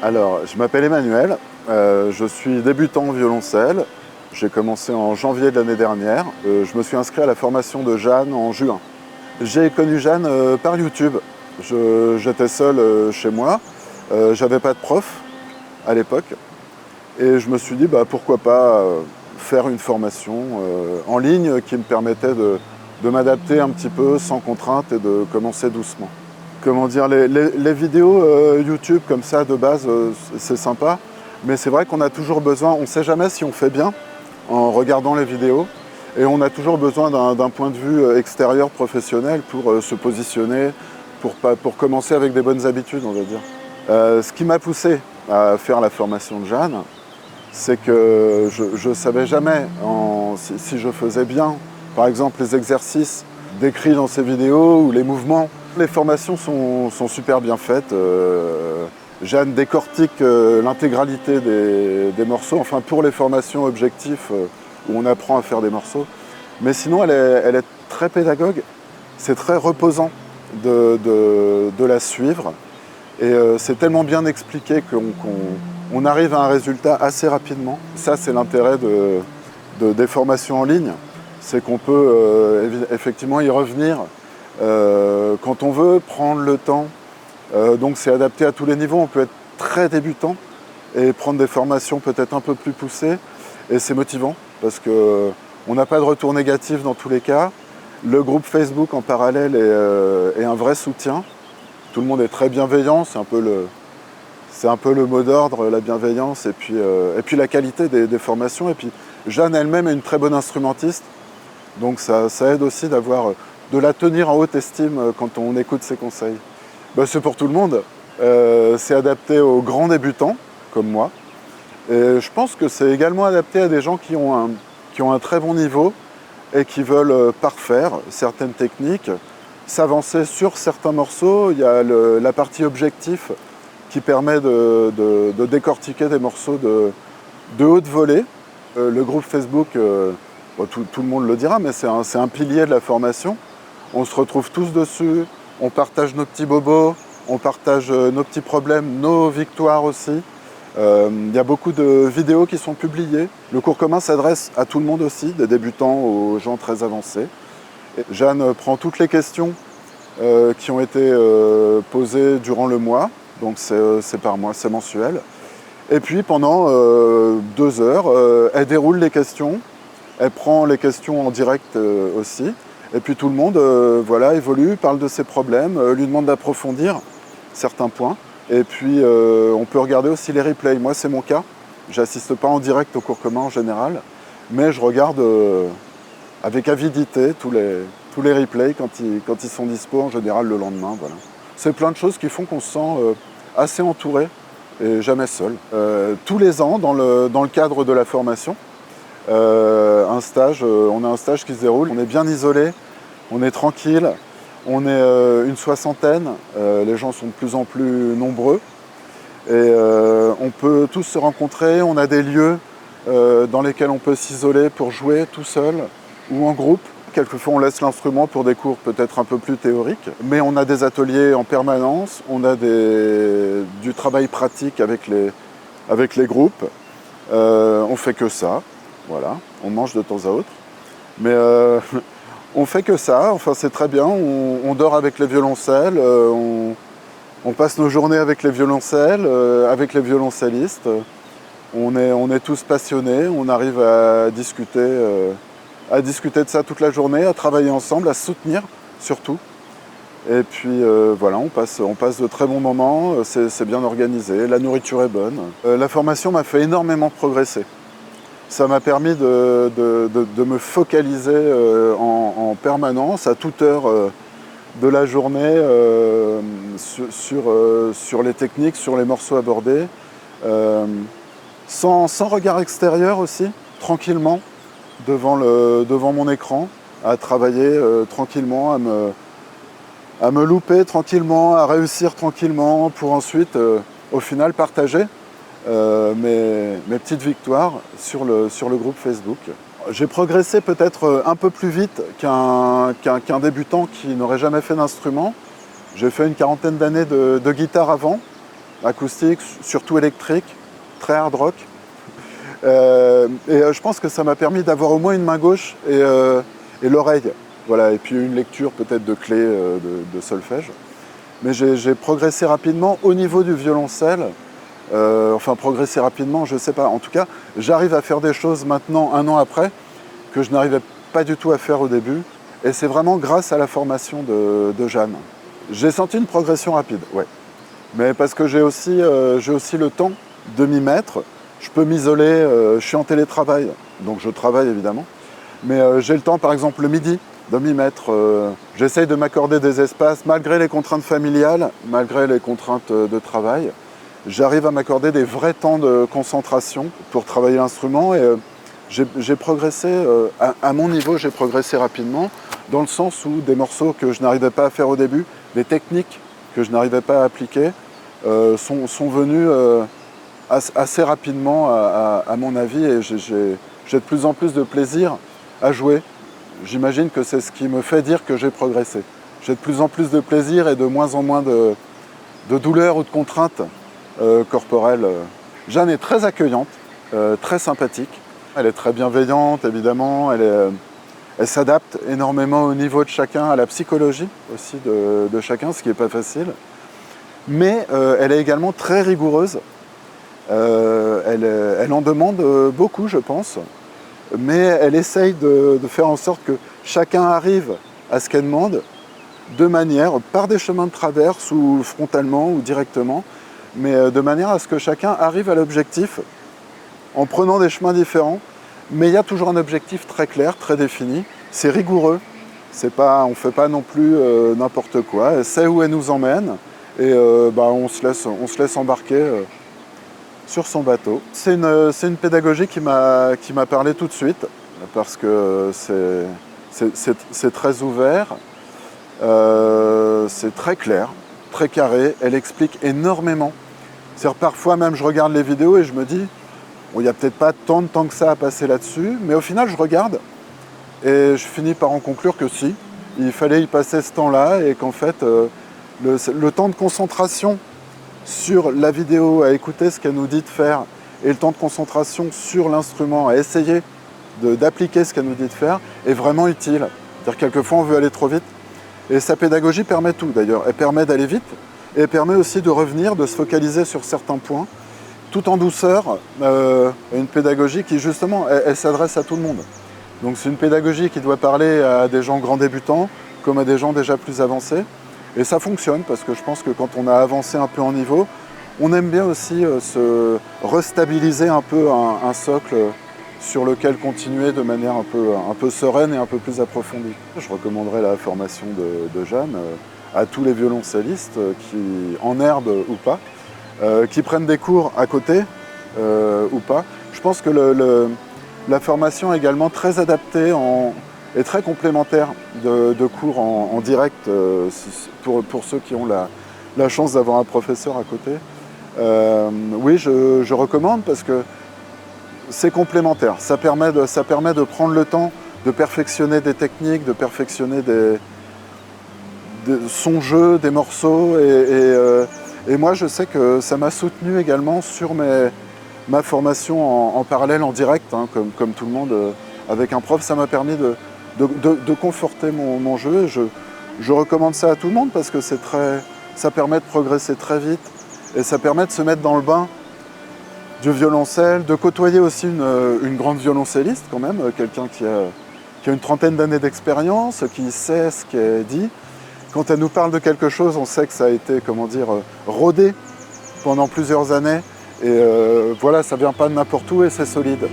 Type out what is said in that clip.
Alors, je m'appelle Emmanuel, je suis débutant au violoncelle. J'ai commencé en janvier de l'année dernière. Je me suis inscrit à la formation de Jeanne en juin. J'ai connu Jeanne par YouTube. J'étais seul chez moi, j'avais pas de prof à l'époque. Et je me suis dit, pourquoi pas faire une formation en ligne qui me permettait de m'adapter un petit peu sans contrainte et de commencer doucement. Comment dire, les vidéos YouTube comme ça de base, c'est sympa, mais c'est vrai qu'on a toujours besoin, on ne sait jamais si on fait bien en regardant les vidéos, et on a toujours besoin d'un point de vue extérieur professionnel pour se positionner, pour commencer avec des bonnes habitudes, on va dire. Ce qui m'a poussé à faire la formation de Jeanne, c'est que je ne savais jamais si je faisais bien, par exemple les exercices décrits dans ces vidéos ou les mouvements. Les formations sont super bien faites. Jeanne décortique l'intégralité des morceaux, enfin pour les formations objectifs où on apprend à faire des morceaux. Mais sinon, elle est très pédagogue. C'est très reposant de la suivre. Et c'est tellement bien expliqué qu'on arrive à un résultat assez rapidement. Ça, c'est l'intérêt des formations en ligne. C'est qu'on peut effectivement y revenir quand on veut, prendre le temps. Donc c'est adapté à tous les niveaux. On peut être très débutant et prendre des formations peut-être un peu plus poussées. Et c'est motivant parce qu'on n'a pas de retour négatif dans tous les cas. Le groupe Facebook en parallèle est un vrai soutien. Tout le monde est très bienveillant, c'est un peu le mot d'ordre, la bienveillance, et puis la qualité des formations. Et puis Jeanne elle-même est une très bonne instrumentiste, donc ça aide aussi de la tenir en haute estime quand on écoute ses conseils. C'est pour tout le monde, c'est adapté aux grands débutants, comme moi. Et je pense que c'est également adapté à des gens qui ont un très bon niveau et qui veulent parfaire certaines techniques, s'avancer sur certains morceaux. Il y a la partie objectif qui permet de décortiquer des morceaux de haute volée. Le groupe Facebook, tout le monde le dira, mais c'est un pilier de la formation. On se retrouve tous dessus, on partage nos petits bobos, on partage nos petits problèmes, nos victoires aussi. Il y a beaucoup de vidéos qui sont publiées. Le cours commun s'adresse à tout le monde aussi, des débutants aux gens très avancés. Et Jeanne prend toutes les questions qui ont été posées durant le mois, donc c'est par mois, c'est mensuel. Et puis pendant 2 heures, elle déroule les questions, elle prend les questions en direct aussi. Et puis tout le monde évolue, parle de ses problèmes, lui demande d'approfondir certains points. Et puis on peut regarder aussi les replays. Moi c'est mon cas, j'assiste pas en direct au cours commun en général, mais je regarde avec avidité tous les replays quand ils sont dispo en général le lendemain. Voilà. C'est plein de choses qui font qu'on se sent assez entouré et jamais seul. Tous les ans, dans le cadre de la formation, on a un stage qui se déroule. On est bien isolé, on est tranquille, on est une soixantaine, les gens sont de plus en plus nombreux et on peut tous se rencontrer. On a des lieux dans lesquels on peut s'isoler pour jouer tout seul ou en groupe. Quelquefois on laisse l'instrument pour des cours peut-être un peu plus théoriques, mais on a des ateliers en permanence, on a du travail pratique avec les groupes. On fait que ça, voilà, on mange de temps à autre, mais on fait que ça, enfin c'est très bien, on dort avec les violoncelles, on passe nos journées avec les violoncelles, avec les violoncellistes, on est tous passionnés, on arrive à discuter de ça toute la journée, à travailler ensemble, à se soutenir surtout. Et puis voilà, on passe de très bons moments, c'est bien organisé, la nourriture est bonne. La formation m'a fait énormément progresser. Ça m'a permis de me focaliser en permanence, à toute heure de la journée, sur les techniques, sur les morceaux abordés, sans regard extérieur aussi, tranquillement, devant mon écran, à travailler tranquillement, à me louper tranquillement, à réussir tranquillement, pour ensuite, au final, partager mes petites victoires sur le groupe Facebook. J'ai progressé peut-être un peu plus vite qu'un débutant qui n'aurait jamais fait d'instrument. J'ai fait une quarantaine d'années de guitare avant, acoustique, surtout électrique, très hard rock. Je pense que ça m'a permis d'avoir au moins une main gauche et l'oreille. Voilà, et puis une lecture peut-être de clés de solfège. Mais j'ai progressé rapidement au niveau du violoncelle. Enfin, progresser rapidement, je ne sais pas. En tout cas, j'arrive à faire des choses maintenant, 1 an après, que je n'arrivais pas du tout à faire au début. Et c'est vraiment grâce à la formation de Jeanne. J'ai senti une progression rapide, ouais. Mais parce que j'ai aussi le temps de m'y mettre. Je peux m'isoler, je suis en télétravail, donc je travaille évidemment. Mais j'ai le temps, par exemple, le midi, de m'y mettre. J'essaye de m'accorder des espaces, malgré les contraintes familiales, malgré les contraintes de travail. J'arrive à m'accorder des vrais temps de concentration pour travailler l'instrument. Et j'ai progressé, à mon niveau, j'ai progressé rapidement, dans le sens où des morceaux que je n'arrivais pas à faire au début, des techniques que je n'arrivais pas à appliquer, sont venus assez rapidement à mon avis, et j'ai de plus en plus de plaisir à jouer. J'imagine que c'est ce qui me fait dire que j'ai progressé. J'ai de plus en plus de plaisir et de moins en moins de douleurs ou de contraintes corporelles. Jeanne est très accueillante, très sympathique. Elle est très bienveillante, évidemment. Elle s'adapte énormément au niveau de chacun, à la psychologie aussi de chacun, ce qui n'est pas facile. Mais elle est également très rigoureuse. Elle en demande beaucoup, je pense. Mais elle essaye de faire en sorte que chacun arrive à ce qu'elle demande de manière, par des chemins de traverse ou frontalement ou directement, mais de manière à ce que chacun arrive à l'objectif en prenant des chemins différents. Mais il y a toujours un objectif très clair, très défini. C'est rigoureux. On ne fait pas non plus n'importe quoi. Elle sait où elle nous emmène et on se laisse embarquer sur son bateau. C'est une pédagogie qui m'a parlé tout de suite, parce que c'est très ouvert, c'est très clair, très carré, elle explique énormément. Parfois même je regarde les vidéos et je me dis, bon, il n'y a peut-être pas tant de temps que ça à passer là-dessus, mais au final je regarde et je finis par en conclure que si, il fallait y passer ce temps-là et qu'en fait le temps de concentration sur la vidéo, à écouter ce qu'elle nous dit de faire, et le temps de concentration sur l'instrument, à essayer d'appliquer ce qu'elle nous dit de faire, est vraiment utile. C'est-à-dire quelquefois on veut aller trop vite, et sa pédagogie permet tout d'ailleurs. Elle permet d'aller vite, et elle permet aussi de revenir, de se focaliser sur certains points, tout en douceur. Une pédagogie qui justement, elle s'adresse à tout le monde. Donc c'est une pédagogie qui doit parler à des gens grands débutants, comme à des gens déjà plus avancés. Et ça fonctionne, parce que je pense que quand on a avancé un peu en niveau, on aime bien aussi se restabiliser un peu un socle sur lequel continuer de manière un peu sereine et un peu plus approfondie. Je recommanderais la formation de Jeanne à tous les violoncellistes, en herbe ou pas, qui prennent des cours à côté ou pas. Je pense que la formation est également très adaptée et très complémentaire de cours en direct pour ceux qui ont la chance d'avoir un professeur à côté. Oui, je recommande, parce que c'est complémentaire. Ça permet de prendre le temps de perfectionner des techniques, de perfectionner son jeu, des morceaux. Et moi, je sais que ça m'a soutenu également sur ma formation en parallèle, en direct, hein, comme tout le monde, avec un prof. Ça m'a permis de conforter mon jeu. Et je recommande ça à tout le monde, parce que ça permet de progresser très vite, et ça permet de se mettre dans le bain du violoncelle, de côtoyer aussi une grande violoncelliste quand même, quelqu'un qui a une trentaine d'années d'expérience, qui sait ce qu'elle dit. Quand elle nous parle de quelque chose, on sait que ça a été, rodé pendant plusieurs années. Et voilà, ça vient pas de n'importe où et c'est solide.